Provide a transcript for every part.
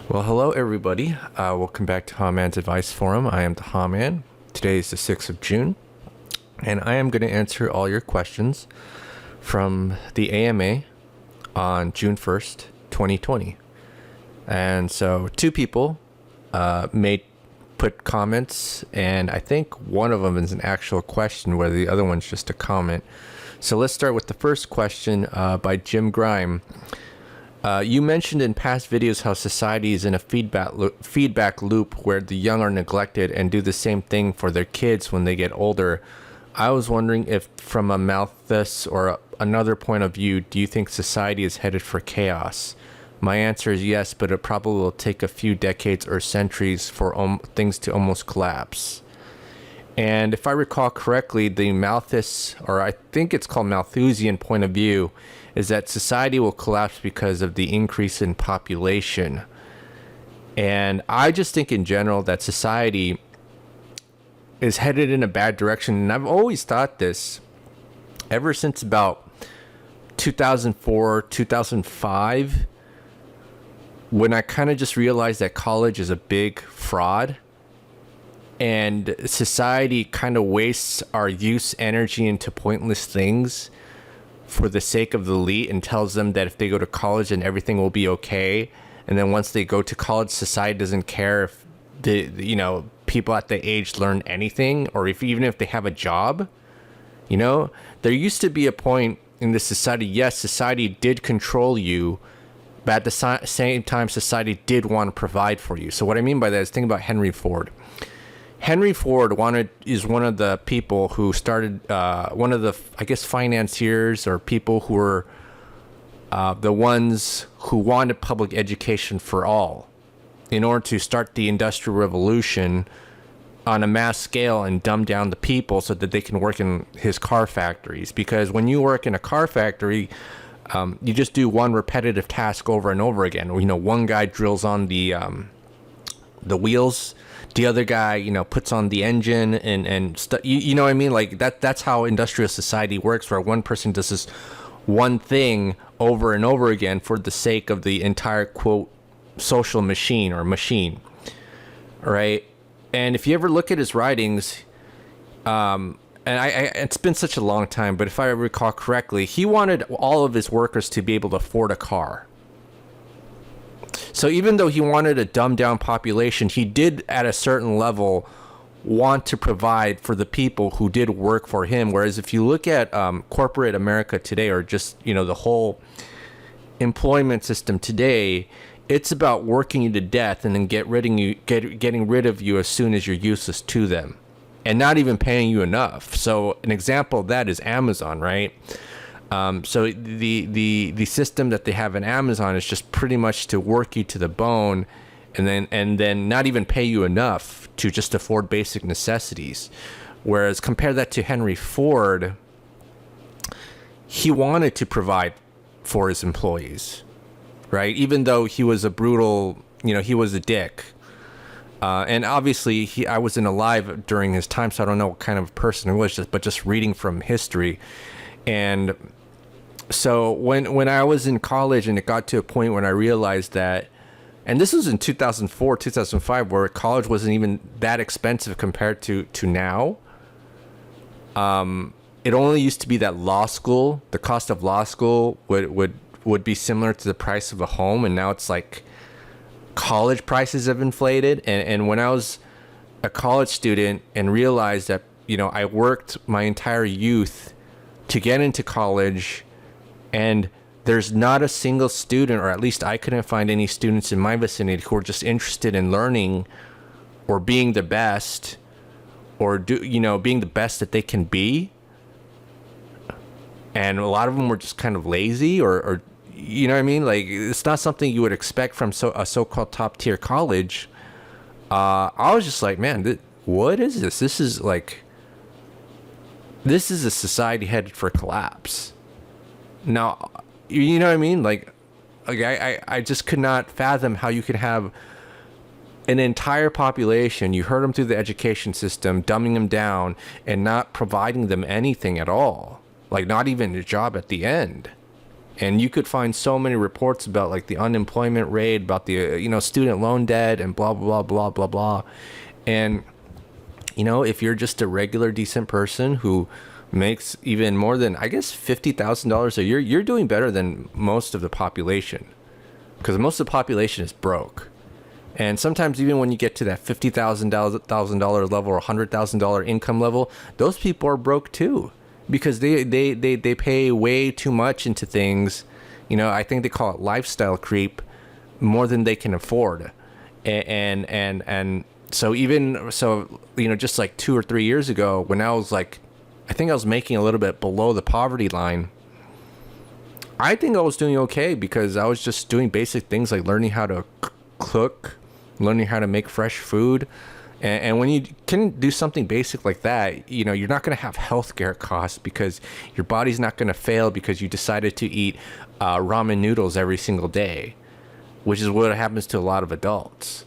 Well, hello everybody. Welcome back to Haman's Advice Forum. I am the Haman. Today is the 6th of June, and I am going to answer all your questions from the AMA on June 1st, 2020. And so two people may put comments, and I think one of them is an actual question, where the other one's just a comment. So let's start with the first question by Jim Grime. You mentioned in past videos how society is in a feedback loop where the young are neglected and do the same thing for their kids when they get older. I was wondering if, from a Malthus or another point of view, do you think society is headed for chaos? My answer is yes, but it probably will take a few decades or centuries for things to almost collapse. And if I recall correctly, the Malthus, or I think it's called Malthusian point of view, is that society will collapse because of the increase in population. And I just think in general that society is headed in a bad direction. And I've always thought this ever since about 2004, 2005, when I kind of just realized that college is a big fraud. And society kind of wastes our youth's energy into pointless things for the sake of the elite, and tells them that if they go to college then everything will be okay. And then once they go to college, society doesn't care if the people at the age learn anything, or if even if they have a job. There used to be a point in this society, yes, society did control you, but at the same time society did want to provide for you. So what I mean by that is, think about Henry Ford. Henry Ford is one of the people who started, one of the, I guess, financiers or people who were the ones who wanted public education for all in order to start the Industrial Revolution on a mass scale and dumb down the people so that they can work in his car factories. Because when you work in a car factory, you just do one repetitive task over and over again. One guy drills on the wheels. The other guy, puts on the engine and stuff. You know what I mean? Like that's how industrial society works, where one person does this one thing over and over again for the sake of the entire, quote, social machine or machine. Right? And if you ever look at his writings, and it's been such a long time, but if I recall correctly, he wanted all of his workers to be able to afford a car. So even though he wanted a dumbed down population, he did at a certain level want to provide for the people who did work for him. Whereas if you look at corporate America today, or just, the whole employment system today, it's about working you to death and then getting rid of you as soon as you're useless to them, and not even paying you enough. So an example of that is Amazon, right? So the system that they have in Amazon is just pretty much to work you to the bone, and then not even pay you enough to just afford basic necessities. Whereas compare that to Henry Ford, he wanted to provide for his employees, right? Even though he was a brutal, he was a dick. And obviously I wasn't alive during his time, so I don't know what kind of person he was, but just reading from history. And so when I was in college, and it got to a point when I realized that, and this was in 2004, 2005, where college wasn't even that expensive compared to now. It only used to be that the cost of law school would be similar to the price of a home. And now it's like college prices have inflated. And when I was a college student and realized that, I worked my entire youth to get into college, and there's not a single student, or at least I couldn't find any students in my vicinity who are just interested in learning or being the best, or being the best that they can be. And a lot of them were just kind of lazy, or you know what I mean? Like, it's not something you would expect from a so-called top tier college. I was just like, man, what is this? This is a society headed for collapse. Now, you know what I mean? Like I just could not fathom how you could have an entire population, you herd them through the education system, dumbing them down, and not providing them anything at all. Like, not even a job at the end. And you could find so many reports about like the unemployment rate, about the student loan debt, and blah blah blah blah blah blah. And if you're just a regular decent person who makes even more than, I guess, $50,000 a year, you're doing better than most of the population, because most of the population is broke. And sometimes even when you get to that $50,000 level or $100,000 income level, those people are broke too, because they pay way too much into things. I think they call it lifestyle creep, more than they can afford. And so just like 2 or 3 years ago, when I was like, I think I was making a little bit below the poverty line, I think I was doing okay, because I was just doing basic things like learning how to cook, learning how to make fresh food. And when you can do something basic like that, you're not going to have healthcare costs, because your body's not going to fail because you decided to eat ramen noodles every single day, which is what happens to a lot of adults.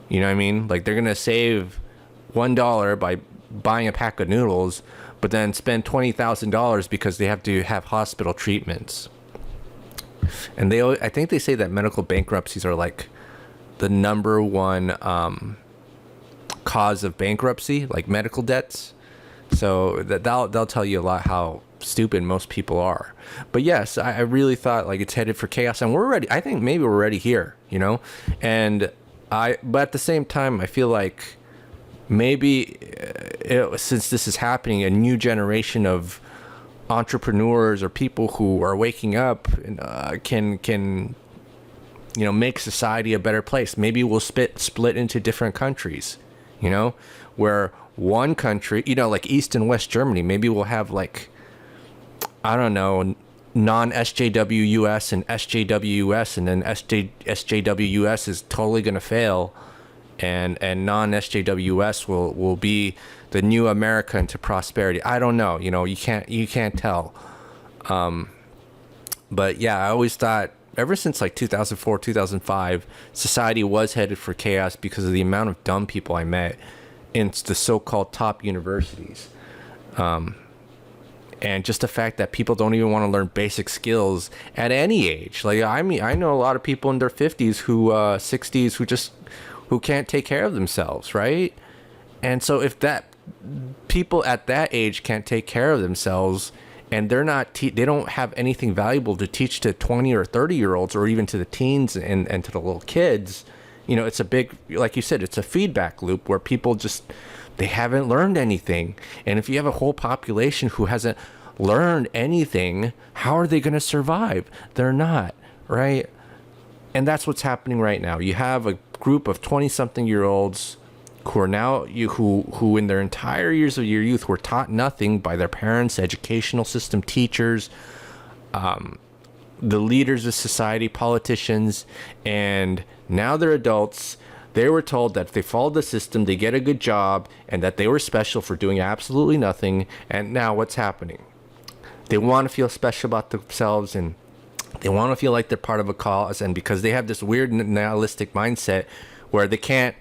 You know what I mean? Like, they're going to save $1 by buying a pack of noodles, but then spend $20,000 because they have to have hospital treatments. And I think they say that medical bankruptcies are like the number one cause of bankruptcy, like medical debts. So they'll tell you a lot how stupid most people are. But yes, I really thought like it's headed for chaos, and we're ready. I think maybe we're already here, but at the same time, I feel like maybe since this is happening, a new generation of entrepreneurs or people who are waking up can make society a better place. Maybe we'll split into different countries, where one country, like East and West Germany, maybe we'll have like, I don't know, non-SJW US and SJW US, and then SJW US is totally going to fail, and non-SJW US will be the new America into prosperity. I don't know, you can't tell. But yeah, I always thought ever since like 2004, 2005, society was headed for chaos because of the amount of dumb people I met in the so-called top universities. And just the fact that people don't even want to learn basic skills at any age. Like, I mean, I know a lot of people in their 50s 60s who can't take care of themselves, right? And so if people at that age can't take care of themselves, and they're not they don't have anything valuable to teach to 20 or 30-year-olds, or even to the teens and to the little kids, it's a big, like you said, it's a feedback loop where people they haven't learned anything. And if you have a whole population who hasn't learned anything, how are they going to survive? They're not, right? And that's what's happening right now. You have a group of 20-something-year-olds who are now who in their entire years of your youth were taught nothing by their parents, educational system, teachers, the leaders of society, politicians, and now they're adults. They were told that if they followed the system, they get a good job, and that they were special for doing absolutely nothing. And now what's happening? They want to feel special about themselves, and they want to feel like they're part of a cause. And because they have this weird nihilistic mindset where they can't,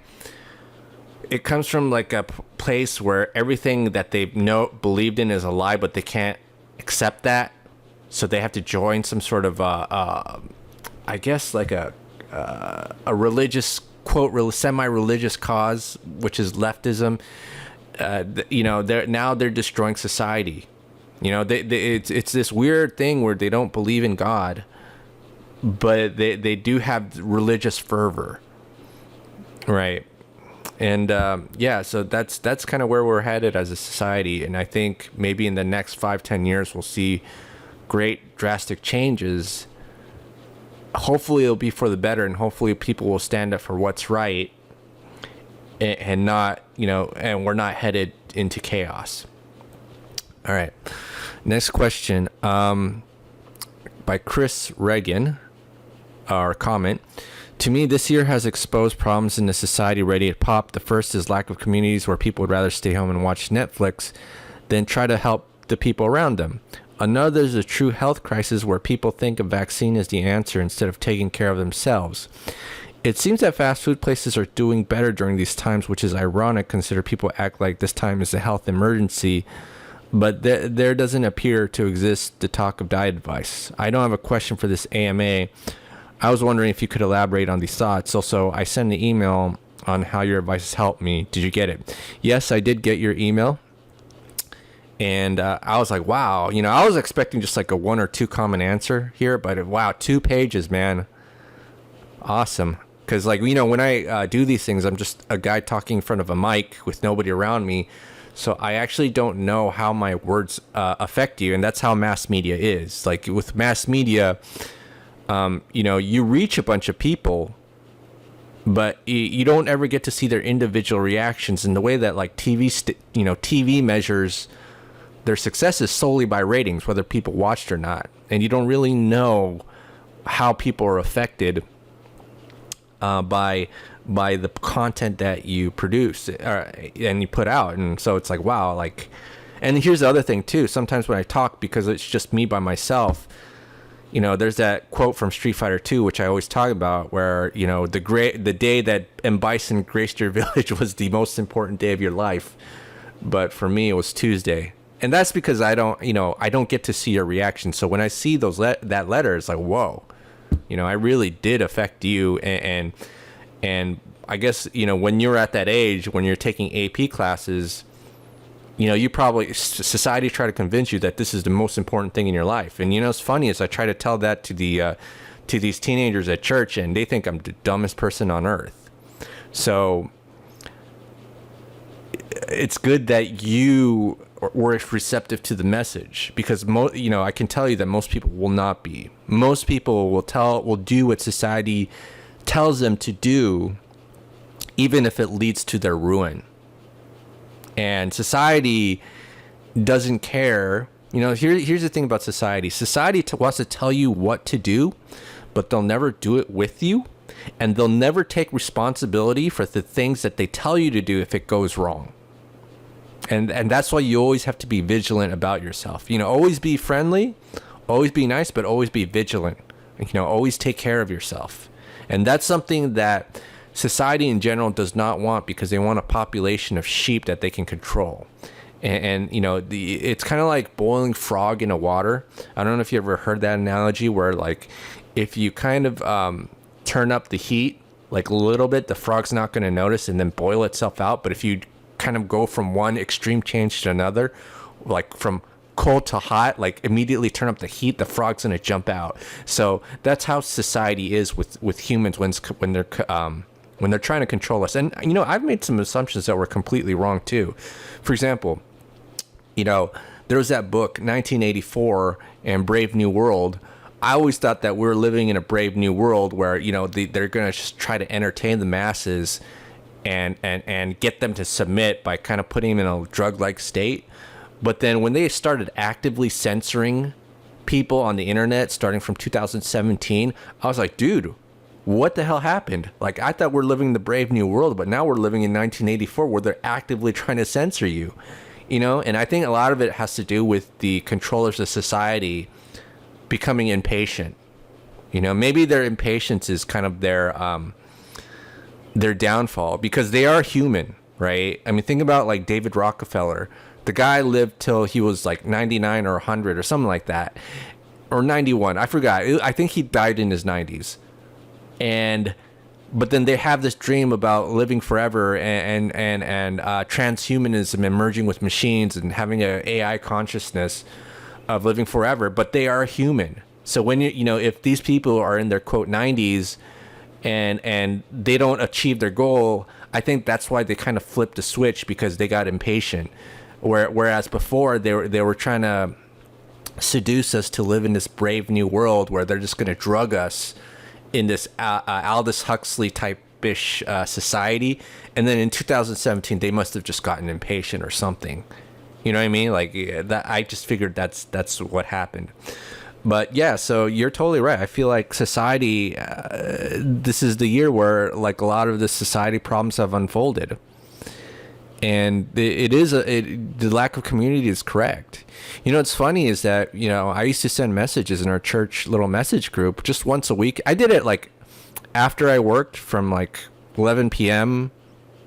it comes from like a place where everything that they believed in is a lie, but they can't accept that. So they have to join some sort of, I guess like a religious, quote, semi-religious cause, which is leftism. They're destroying society. It's this weird thing where they don't believe in God, but they do have religious fervor, right? And so that's kind of where we're headed as a society. And I think maybe in the next 5-10 years we'll see great drastic changes. Hopefully it'll be for the better, and hopefully people will stand up for what's right, and not, and we're not headed into chaos. All right. Next question, by Chris Reagan, our comment. To me, this year has exposed problems in the society ready to pop. The first is lack of communities where people would rather stay home and watch Netflix than try to help the people around them. Another is a true health crisis where people think a vaccine is the answer instead of taking care of themselves. It seems that fast food places are doing better during these times, which is ironic considering people act like this time is a health emergency. but there doesn't appear to exist the talk of diet advice. I don't have a question for this AMA. I was wondering if you could elaborate on these thoughts. Also, I sent an email on how your advice has helped me. Did you get it? Yes, I did get your email. And I was like, wow, I was expecting just like a 1 or 2 comment answer here, but wow, 2 pages, man. Awesome. Because when I do these things, I'm just a guy talking in front of a mic with nobody around me. So I actually don't know how my words affect you. And that's how mass media is. Like with mass media, you reach a bunch of people, but you don't ever get to see their individual reactions. And the way that like TV measures their success is solely by ratings, whether people watched or not. And you don't really know how people are affected by the content that you produce and you put out. And so it's like, wow, and here's the other thing too. Sometimes when I talk, because it's just me by myself, there's that quote from Street Fighter 2, which I always talk about, where, the day that M. Bison graced your village was the most important day of your life. But for me, it was Tuesday. And that's because I don't get to see your reaction. So when I see that letter, it's like, whoa, I really did affect you. And I guess, when you're at that age, when you're taking AP classes, you probably, society try to convince you that this is the most important thing in your life. And, it's funny is I try to tell that to these teenagers at church, and they think I'm the dumbest person on earth. So it's good that you were receptive to the message, because I can tell you that most people will not be. Most people will do what society tells them to do, even if it leads to their ruin. And society doesn't care. Here's the thing about society. Society wants to tell you what to do, but they'll never do it with you, and they'll never take responsibility for the things that they tell you to do if it goes wrong. And that's why you always have to be vigilant about yourself. Always be friendly, always be nice, but always be vigilant. Always take care of yourself. And that's something that society in general does not want, because they want a population of sheep that they can control. And it's kind of like boiling frog in a water. I don't know if you ever heard that analogy, where like if you kind of turn up the heat like a little bit, the frog's not going to notice and then boil itself out. But if you kind of go from one extreme change to another, like from cold to hot, like immediately turn up the heat, the frog's gonna jump out. So that's how society is with humans when they're trying to control us. And I've made some assumptions that were completely wrong too. For example, there was that book 1984 and Brave New World. I always thought that we're living in a brave new world where they're gonna just try to entertain the masses and get them to submit by kind of putting them in a drug-like state. But then when they started actively censoring people on the internet starting from 2017, I was like, dude, what the hell happened? Like, I thought we're living in the brave new world, but now we're living in 1984 where they're actively trying to censor you. And I think a lot of it has to do with the controllers of society becoming impatient. Maybe their impatience is kind of their downfall, because they are human, right? I mean, think about like David Rockefeller. The guy lived till he was like 99 or 100 or something like that, or 91. I forgot. I think he died in his 90s. But then they have this dream about living forever and transhumanism and merging with machines and having an AI consciousness of living forever. But they are human. So when if these people are in their quote 90s and they don't achieve their goal, I think that's why they kind of flipped the switch, because they got impatient. Whereas before they were trying to seduce us to live in this brave new world where they're just going to drug us in this Aldous Huxley type-ish society. And then in 2017, they must have just gotten impatient or something. You know what I mean? Like that. I just figured that's what happened. But yeah, so you're totally right. I feel like society, this is the year where like a lot of the society problems have unfolded. And the lack of community is correct. What's funny is that, I used to send messages in our church little message group just once a week. I did it like after I worked from like 11 p.m.,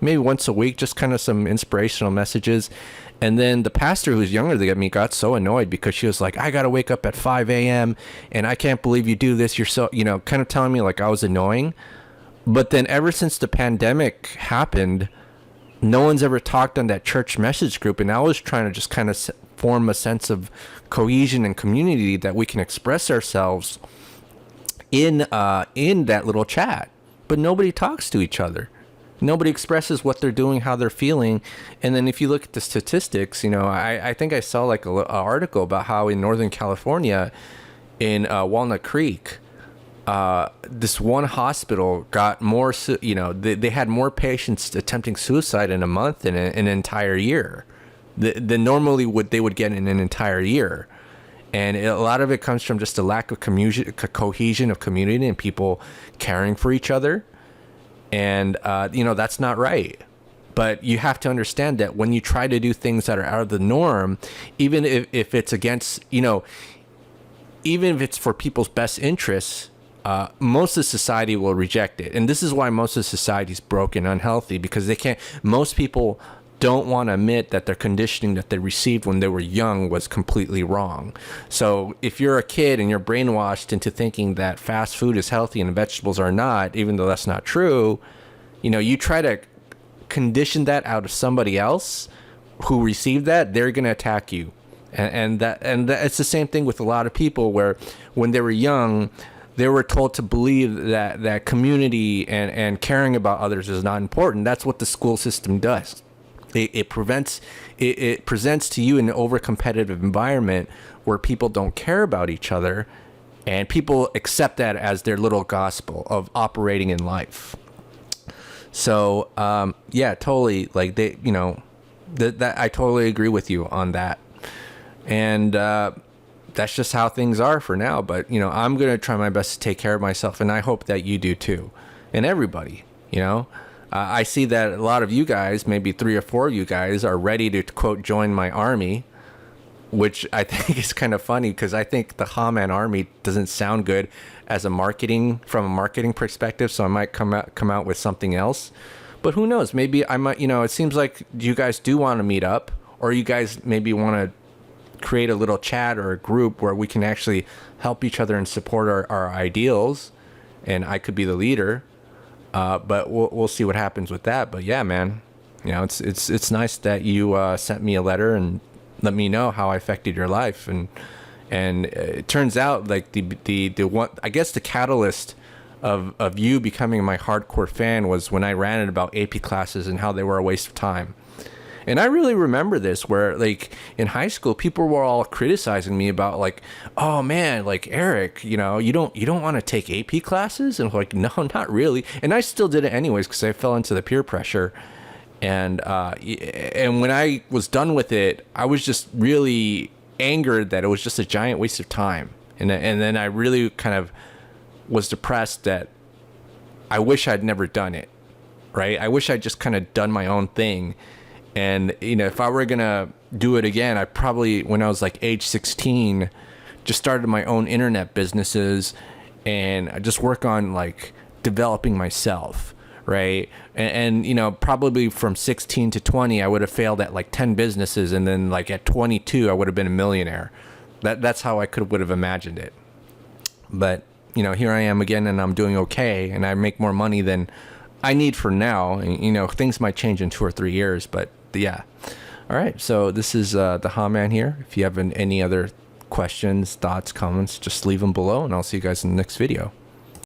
maybe once a week, just kind of some inspirational messages. And then the pastor who's younger than me got so annoyed because she was like, I got to wake up at 5 a.m. and I can't believe you do this. You're so, kind of telling me like I was annoying. But then ever since the pandemic happened, no one's ever talked on that church message group. And I was trying to just kind of form a sense of cohesion and community that we can express ourselves in that little chat. But nobody talks to each other. Nobody expresses what they're doing, how they're feeling. And then if you look at the statistics, I think I saw like an article about how in Northern California, in Walnut Creek, this one hospital got more, they had more patients attempting suicide in a month in an entire year than normally they would get in an entire year. And a lot of it comes from just a lack of cohesion of community and people caring for each other. And, that's not right. But you have to understand that when you try to do things that are out of the norm, even if it's against, even if it's for people's best interests, most of society will reject it. And this is why most of society is broken, unhealthy, because most people don't want to admit that their conditioning that they received when they were young was completely wrong. So if you're a kid and you're brainwashed into thinking that fast food is healthy and vegetables are not, even though that's not true, you try to condition that out of somebody else who received that, they're going to attack you. And that it's the same thing with a lot of people where when they were young, they were told to believe that community and caring about others is not important. That's what the school system does. It presents to you an over-competitive environment where people don't care about each other, and people accept that as their little gospel of operating in life. So, totally. Like that I totally agree with you on that, and that's just how things are for now. But I'm gonna try my best to take care of myself, and I hope that you do too, and everybody. I see that a lot of you guys, maybe 3 or 4 of you guys, are ready to, quote, join my army, which I think is kind of funny because I think the Ha-Man army doesn't sound good from a marketing perspective, so I might come out with something else. But who knows? Maybe I might, it seems like you guys do want to meet up, or you guys maybe want to create a little chat or a group where we can actually help each other and support our ideals, and I could be the leader. But we'll see what happens with that. But yeah, man, it's nice that you sent me a letter and let me know how I affected your life. And it turns out like the one, I guess the catalyst of you becoming my hardcore fan was when I ranted about AP classes and how they were a waste of time. And I really remember this, where like in high school, people were all criticizing me about like, oh man, like Eric, you don't want to take AP classes, and I'm like, no, not really. And I still did it anyways because I fell into the peer pressure. And when I was done with it, I was just really angered that it was just a giant waste of time. And then I really kind of was depressed that I wish I'd never done it. Right? I wish I'd just kind of done my own thing. And, if I were going to do it again, I probably, when I was like age 16, just started my own internet businesses and I just work on like developing myself. Right. And probably from 16 to 20, I would have failed at like 10 businesses. And then like at 22, I would have been a millionaire. That's how I would have imagined it. But, here I am again, and I'm doing okay. And I make more money than I need for now. And, things might change in 2 or 3 years, but yeah. All right. So this is the Ha-Man here. If you have any other questions, thoughts, comments, just leave them below, and I'll see you guys in the next video.